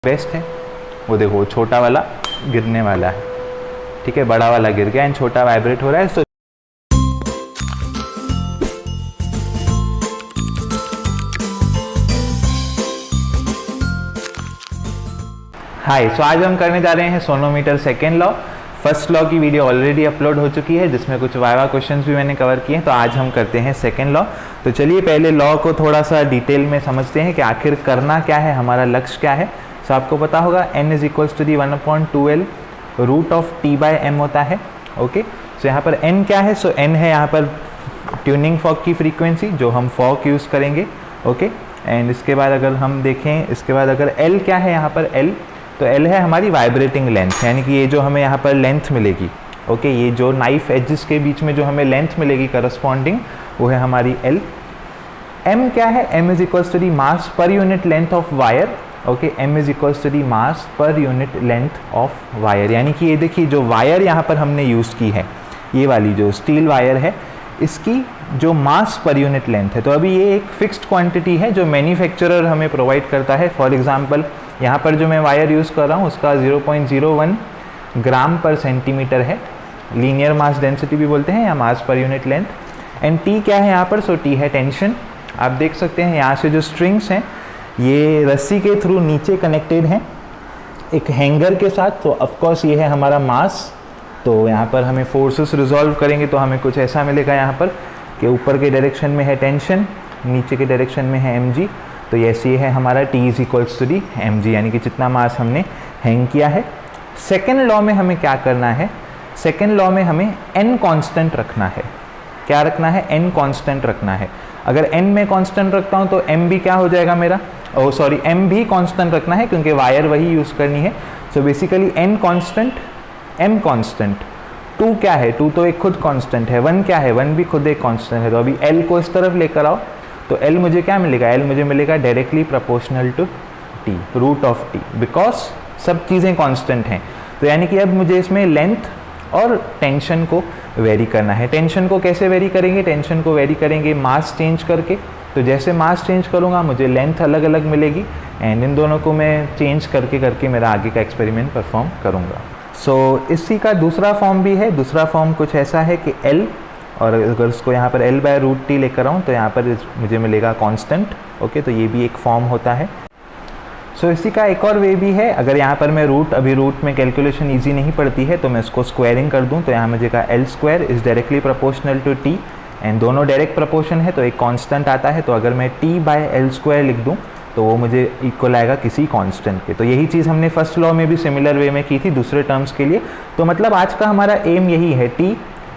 Best है वो देखो, छोटा वाला गिरने वाला है, ठीक है, बड़ा वाला गिर गया एंड छोटा वाइब्रेट हो रहा है। सो हाय, सो आज हम करने जा रहे हैं sonometer second law. First law की वीडियो ऑलरेडी अपलोड हो चुकी है जिसमें कुछ वाइवा क्वेश्चंस भी मैंने कवर किए हैं, तो आज हम करते हैं सेकेंड लॉ। तो चलिए पहले लॉ को थोड़ा सा डिटेल में समझते हैं कि आखिर करना क्या है, हमारा लक्ष्य क्या है। सो आपको पता होगा n is equals to the 1/2l root of t by m होता है। ओके, सो यहाँ पर n क्या है? सो n है यहाँ पर ट्यूनिंग फॉक की फ्रीक्वेंसी जो हम फॉक यूज़ करेंगे। ओके, एंड इसके बाद अगर हम देखें, इसके बाद अगर l क्या है यहाँ पर l, तो l है हमारी वाइब्रेटिंग लेंथ, यानी कि ये जो हमें यहाँ पर लेंथ मिलेगी। ओके, ये जो नाइफ एजेस के बीच में जो हमें लेंथ मिलेगी करस्पॉन्डिंग, वो है हमारी l। m क्या है? m is equals to the mass per unit length of wire. Okay, m is equals to the mass per unit length of wire, यानी कि ये देखिए जो वायर यहाँ पर हमने यूज़ की है, ये वाली जो स्टील वायर है, इसकी जो मास पर यूनिट लेंथ है, तो अभी ये एक फिक्स्ड क्वांटिटी है जो मैन्युफैक्चरर हमें प्रोवाइड करता है। फॉर एग्जांपल यहाँ पर जो मैं वायर यूज़ कर रहा हूँ उसका 0.01 ग्राम पर सेंटीमीटर है, लीनियर मास डेंसिटी भी बोलते हैं या मास per unit length. And T क्या है यहाँ पर? सो टी है टेंशन। आप देख सकते हैं यहाँ से जो स्ट्रिंग्स हैं ये रस्सी के थ्रू नीचे कनेक्टेड हैं एक हैंगर के साथ, तो ऑफकोर्स ये है हमारा मास। तो यहाँ पर हमें फोर्सेस रिजॉल्व करेंगे तो हमें कुछ ऐसा मिलेगा यहाँ पर कि ऊपर के डायरेक्शन में है टेंशन, नीचे के डायरेक्शन में है mg, तो ये है हमारा t is equals to the mg, यानी कि जितना मास हमने हैंग किया है। सेकेंड लॉ में हमें क्या करना है? सेकेंड लॉ में हमें n कांस्टेंट रखना है। क्या रखना है? n कांस्टेंट रखना है। अगर n में कांस्टेंट रखता हूँ तो m भी क्या हो जाएगा मेरा? m भी कांस्टेंट रखना है क्योंकि वायर वही यूज़ करनी है। So basically n constant, m constant, 2 क्या है? 2 तो एक खुद कांस्टेंट है। 1 क्या है? 1 भी खुद एक कांस्टेंट है। तो अभी l को इस तरफ लेकर आओ तो l मुझे क्या मिलेगा? l मुझे मिलेगा directly proportional to t, root of t, because सब चीज़ें कांस्टेंट हैं। तो यानी कि अब मुझे इसमें लेंथ और टेंशन को वेरी करना है। टेंशन को कैसे वेरी करेंगे? टेंशन को वेरी करेंगे मास चेंज करके। तो जैसे मास चेंज करूँगा मुझे लेंथ अलग अलग मिलेगी एंड इन दोनों को मैं चेंज करके करके मेरा आगे का एक्सपेरिमेंट परफॉर्म करूँगा। सो इसी का दूसरा फॉर्म भी है। दूसरा फॉर्म कुछ ऐसा है कि L, और अगर उसको यहाँ पर L बाय रूट टी लेकर आऊँ तो यहाँ पर मुझे मिलेगा कांस्टेंट। ओके, तो ये भी एक फॉर्म होता है। सो इसी का एक और वे भी है। अगर यहाँ पर मैं अभी रूट में कैलकुलेशन ईजी नहीं पड़ती है तो मैं इसको स्क्वायरिंग कर दूँ तो यहाँ मुझे का L square is directly proportional to T, and दोनों डायरेक्ट प्रोपोर्शन है तो एक कांस्टेंट आता है। तो अगर मैं T बाय L स्क्वायर लिख दूँ तो वो मुझे इक्वल आएगा किसी कांस्टेंट के। तो यही चीज़ हमने फर्स्ट लॉ में भी सिमिलर वे में की थी दूसरे टर्म्स के लिए। तो मतलब आज का हमारा एम यही है, T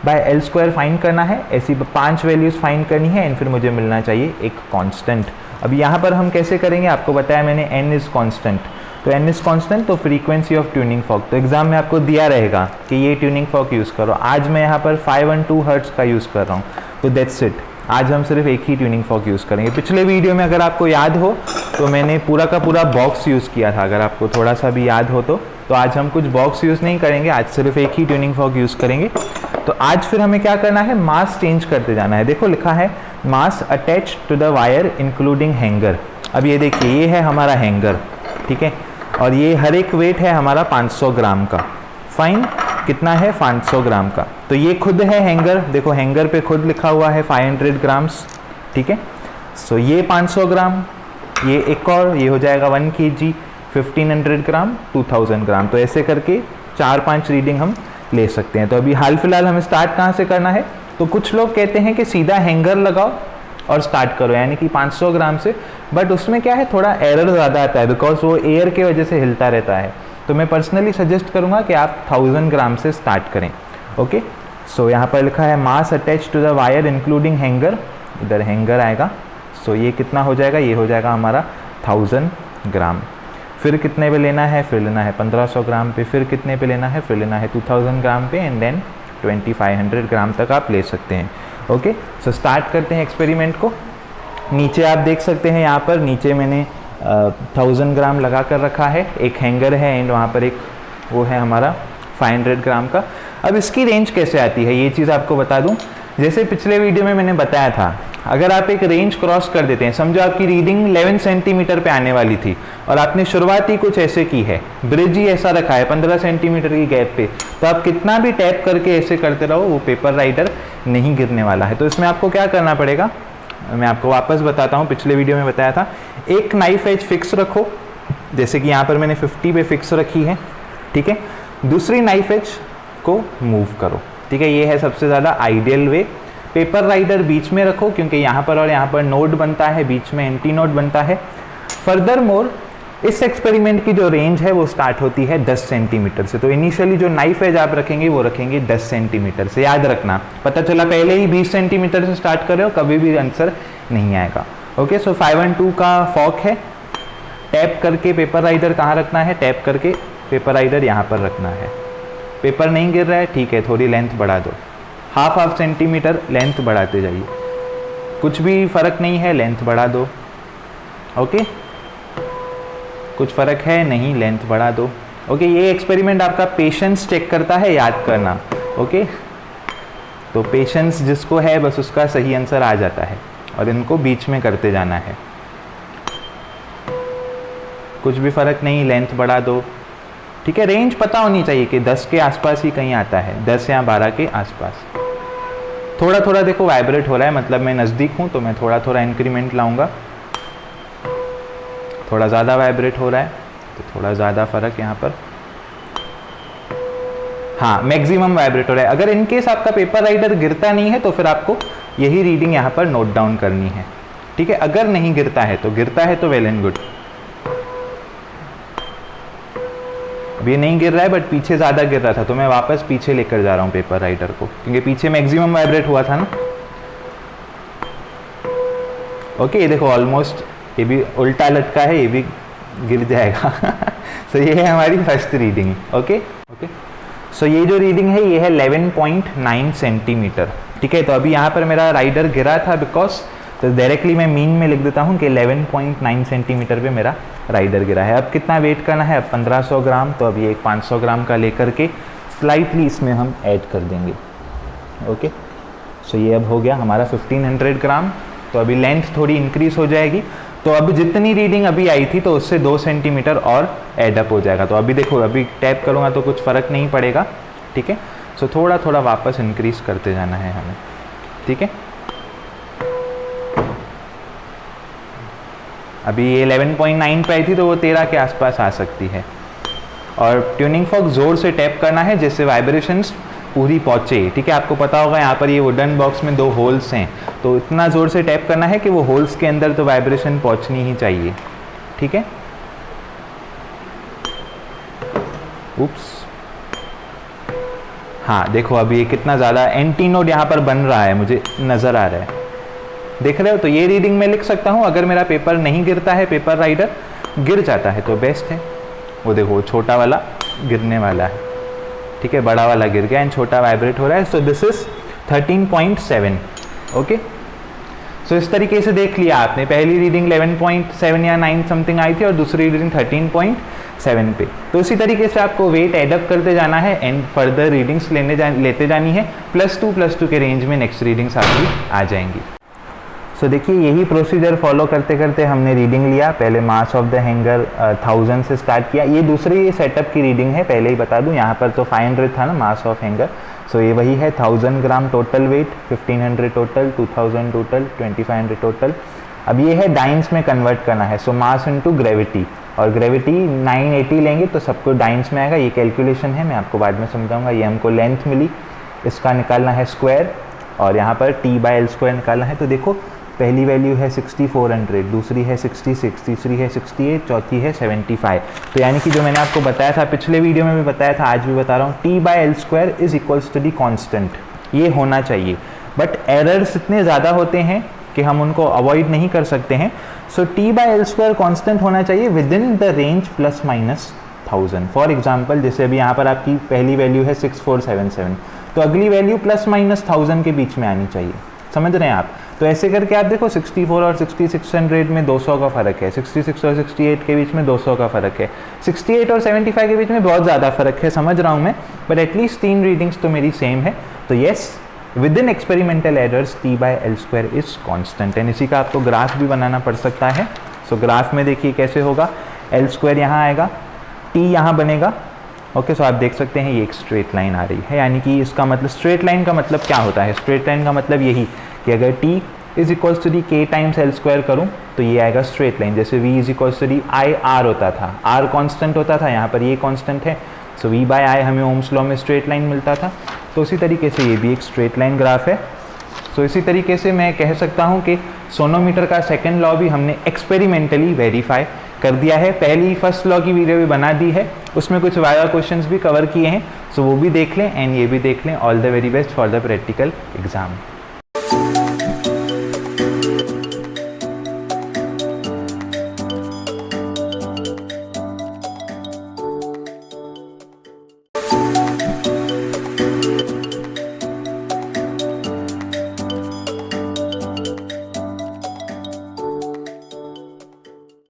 by L square find करना है, ऐसी 5 वैल्यूज़ फाइंड करनी है एंड फिर मुझे मिलना चाहिए एक कांस्टेंट। अब यहाँ पर हम कैसे करेंगे? आपको बताया मैंने n इज़ कांस्टेंट, तो n इज़ कांस्टेंट तो फ्रीक्वेंसी ऑफ ट्यूनिंग फॉक, तो एग्जाम में आपको दिया रहेगा कि ये ट्यूनिंग फॉक यूज़ करो। आज मैं यहाँ पर 512 हर्ट्ज़ का यूज़ कर रहा हूँ, तो दैट्स इट। आज हम सिर्फ एक ही ट्यूनिंग फॉक यूज़ करेंगे। पिछले वीडियो में अगर आपको याद हो तो मैंने पूरा का पूरा बॉक्स यूज़ किया था, अगर आपको थोड़ा सा भी याद हो तो आज हम कुछ बॉक्स यूज़ नहीं करेंगे, आज सिर्फ एक ही ट्यूनिंग फॉक यूज़ करेंगे। तो आज फिर हमें क्या करना है? मास चेंज करते जाना है। देखो लिखा है mass attach to the wire including hanger. अब ये देखिए ये है हमारा हैंगर, ठीक है, और ये हर एक वेट है हमारा 500 ग्राम का। फाइन, कितना है? 500 ग्राम का। तो ये खुद है हैंगर, देखो हैंगर पे खुद लिखा हुआ है 500 ग्राम्स, ठीक है। सो ये 500 ग्राम, ये एक और, ये हो जाएगा 1 kg, 1500 ग्राम, 2000 ग्राम। तो ऐसे करके 4-5 रीडिंग हम ले सकते हैं। तो अभी हाल फिलहाल हमें स्टार्ट कहाँ से करना है? तो कुछ लोग कहते हैं कि सीधा हैंगर लगाओ और स्टार्ट करो, यानी कि 500 ग्राम से, बट उसमें क्या है थोड़ा एरर ज़्यादा आता है बिकॉज वो एयर के वजह से हिलता रहता है। तो मैं पर्सनली सजेस्ट करूँगा कि आप 1000 ग्राम से स्टार्ट करें। ओके, सो यहाँ पर लिखा है mass attach to the wire including hanger, इधर हैंगर आएगा। सो ये कितना हो जाएगा? ये हो जाएगा हमारा 1000 ग्राम। फिर कितने पे लेना है? फिर लेना है 1500 ग्राम पे। फिर कितने पे लेना है? फिर लेना है 2000 ग्राम पे, एंड देन 2500 ग्राम तक आप ले सकते हैं। ओके, सो स्टार्ट करते हैं एक्सपेरिमेंट को। नीचे आप देख सकते हैं, यहाँ पर नीचे मैंने 1000 ग्राम लगा कर रखा है, एक हैंगर है एंड वहाँ पर एक वो है हमारा 500 ग्राम का। अब इसकी रेंज कैसे आती है ये चीज़ आपको बता दूँ। जैसे पिछले वीडियो में मैंने बताया था अगर आप एक रेंज क्रॉस कर देते हैं, समझो आपकी रीडिंग 11 सेंटीमीटर पे आने वाली थी और आपने शुरुआती कुछ ऐसे की है, ब्रिज ही ऐसा रखा है 15 सेंटीमीटर की गैप पे, तो आप कितना भी टैप करके ऐसे करते रहो वो पेपर राइडर नहीं गिरने वाला है। तो इसमें आपको क्या करना पड़ेगा, मैं आपको वापस बताता हूँ, पिछले वीडियो में बताया था। एक नाइफ एज फिक्स रखो, जैसे कि यहाँ पर मैंने 50 पे फिक्स रखी है, ठीक है। दूसरी नाइफ एज को मूव करो, ठीक है। ये है सबसे ज़्यादा आइडियल वे। पेपर राइडर बीच में रखो, क्योंकि यहाँ पर और यहाँ पर नोड बनता है, बीच में एंटी नोड बनता है। फर्दर मोर इस एक्सपेरिमेंट की जो रेंज है वो स्टार्ट होती है 10 सेंटीमीटर से। तो इनिशियली जो नाइफ एज आप रखेंगे वो रखेंगे 10 सेंटीमीटर से, याद रखना। पता चला पहले ही 20 सेंटीमीटर से स्टार्ट कर रहे हो, कभी भी आंसर नहीं आएगा। ओके, सो 5 and 2 का फॉक है। टैप करके पेपर राइडर कहाँ रखना है, टैप करके पेपर राइडर यहाँ पर रखना है। पेपर नहीं गिर रहा है, ठीक है, थोड़ी लेंथ बढ़ा दो, हाफ सेंटीमीटर लेंथ बढ़ाते जाइए, कुछ भी फ़र्क नहीं है, लेंथ बढ़ा दो। ओके, कुछ फ़र्क है नहीं, लेंथ बढ़ा दो। ओके, ये एक्सपेरिमेंट आपका पेशेंस चेक करता है, याद करना। ओके, तो पेशेंस जिसको है बस उसका सही आंसर आ जाता है, और इनको बीच में करते जाना है, कुछ भी फ़र्क नहीं, लेंथ बढ़ा दो, ठीक है। रेंज पता होनी चाहिए कि 10 के आसपास ही कहीं आता है, 10 या 12 के आसपास। थोड़ा थोड़ा देखो वाइब्रेट हो रहा है, मतलब मैं नज़दीक हूँ तो मैं थोड़ा थोड़ा इंक्रीमेंट लाऊंगा। थोड़ा ज़्यादा वाइब्रेट हो रहा है तो थोड़ा ज़्यादा फ़र्क यहाँ पर, हाँ, मैक्सिमम वाइब्रेट हो रहा है। अगर इनकेस आपका पेपर राइडर गिरता नहीं है तो फिर आपको यही रीडिंग यहाँ पर नोट डाउन करनी है, ठीक है। अगर नहीं गिरता है तो वेल एंड गुड। अब ये नहीं गिर रहा है बट पीछे ज़्यादा गिर रहा था, तो मैं वापस पीछे लेकर जा रहा हूँ पेपर राइडर को, क्योंकि पीछे मैक्सिमम वाइब्रेट हुआ था ना। ओके, ये देखो ऑलमोस्ट, ये भी उल्टा लटका है, ये भी गिर जाएगा। सो ये है हमारी फर्स्ट रीडिंग। ओके, सो ये जो रीडिंग है ये है 11.9 सेंटीमीटर, ठीक है। तो अभी यहाँ पर मेरा राइडर गिरा था बिकॉज, तो डायरेक्टली मैं मीन में लिख देता हूँ कि 11.9 सेंटीमीटर पे मेरा राइडर गिरा है। अब कितना वेट करना है, अब 1500 ग्राम, तो अभी एक 500 ग्राम का लेकर के स्लाइटली इसमें हम ऐड कर देंगे। ओके, सो ये अब हो गया हमारा 1500 ग्राम। तो अभी लेंथ थोड़ी इंक्रीज हो जाएगी, तो अब जितनी रीडिंग अभी आई थी तो उससे 2 सेंटीमीटर और एडअप हो जाएगा। तो अभी देखो, अभी टैप करूँगा तो कुछ फ़र्क नहीं पड़ेगा, ठीक है। सो थोड़ा थोड़ा वापस इंक्रीज करते जाना है हमें, ठीक है। अभी ये 11.9 पे आई थी तो वो 13 के आसपास आ सकती है। और ट्यूनिंग फॉर्क ज़ोर से टैप करना है जिससे वाइब्रेशंस पूरी पहुँचे, ठीक है। आपको पता होगा यहाँ पर ये वुडन बॉक्स में 2 होल्स हैं, तो इतना ज़ोर से टैप करना है कि वो होल्स के अंदर तो वाइब्रेशन पहुँचनी ही चाहिए, ठीक है। उप्स, हाँ देखो अभी ये कितना ज़्यादा एंटी नोड यहाँ पर बन रहा है, मुझे नज़र आ रहा है, देख रहे हो। तो ये रीडिंग मैं लिख सकता हूँ। अगर मेरा पेपर नहीं गिरता है, पेपर राइडर गिर जाता है तो बेस्ट है। वो देखो छोटा वाला गिरने वाला है, ठीक है, बड़ा वाला गिर गया एंड छोटा वाइब्रेट हो रहा है। So this is 13.7। ओके, सो इस तरीके से देख लिया आपने, पहली रीडिंग 11.7 या 9 समथिंग आई थी और दूसरी रीडिंग 13.7 पे। तो इसी तरीके से आपको वेट एडअप करते जाना है एंड फर्दर रीडिंग्स लेते जानी है। +2 के रेंज में नेक्स्ट रीडिंग्स आपकी आ जाएंगी। सो देखिए, यही प्रोसीजर फॉलो करते करते हमने रीडिंग लिया। पहले मास ऑफ द हैंगर 1000 से स्टार्ट किया। ये दूसरी सेटअप की रीडिंग है, पहले ही बता दूं। यहाँ पर तो 500 था ना मास ऑफ हैंगर, सो ये वही है। 1000 gram total weight, 1500 total, 2000 total, 2500 total. अब ये है डाइंस में कन्वर्ट करना है, सो मास इनटू ग्रेविटी, और ग्रेविटी 980 लेंगे तो सबको डाइंस में आएगा। ये कैलकुलेशन है, मैं आपको बाद में समझाऊंगा। ये हमको लेंथ मिली, इसका निकालना है स्क्वायर, और यहाँ पर t/L² निकालना है। तो देखो, पहली वैल्यू है 6400, दूसरी है 66, तीसरी है 68, चौथी है 75। तो यानी कि जो मैंने आपको बताया था, पिछले वीडियो में भी बताया था, आज भी बता रहा हूँ, t/L² is equals to the constant, ये होना चाहिए। बट एरर्स इतने ज़्यादा होते हैं कि हम उनको अवॉइड नहीं कर सकते हैं। सो t/L² कॉन्स्टेंट होना चाहिए with in the range ±1000। For example, जैसे अभी यहाँ पर आपकी पहली वैल्यू है 6477, तो अगली वैल्यू ±1000 के बीच में आनी चाहिए, समझ रहे हैं आप। तो ऐसे करके आप देखो, 64 और 6600 में 200 का फ़र्क है, 66 और 68 के बीच में 200 का फ़र्क है, 68 और 75 के बीच में बहुत ज़्यादा फ़र्क है, समझ रहा हूँ मैं, बट एटलीस्ट 3 रीडिंग्स तो मेरी सेम है। तो yes, with in experimental errors T by L square is constant. And इसी का आपको ग्राफ भी बनाना पड़ सकता है। सो ग्राफ में देखिए कैसे होगा, एल स्क्वायर यहाँ आएगा, टी यहाँ बनेगा। ओके, सो आप देख सकते हैं ये एक स्ट्रेट लाइन आ रही है, यानी कि इसका मतलब स्ट्रेट लाइन का मतलब क्या होता है, स्ट्रेट लाइन का मतलब यही कि अगर T is equals to the K times L square करूँ तो ये आएगा स्ट्रेट लाइन। जैसे v is equals to the I R होता था, r कांस्टेंट होता था, यहाँ पर ये कांस्टेंट है, सो v बाय आई हमें ओम्स लॉ में स्ट्रेट लाइन मिलता था। तो उसी तरीके से ये भी एक स्ट्रेट लाइन ग्राफ है। सो इसी तरीके से मैं कह सकता हूँ कि सोनोमीटर का सेकंड लॉ भी हमने एक्सपेरिमेंटली वेरीफाई कर दिया है। पहली फर्स्ट लॉ की वीडियो भी बना दी है, उसमें कुछ वाइवा क्वेश्चंस भी कवर किए हैं, सो वो भी देख लें एंड ये भी देख लें। All the very best for the practical exam.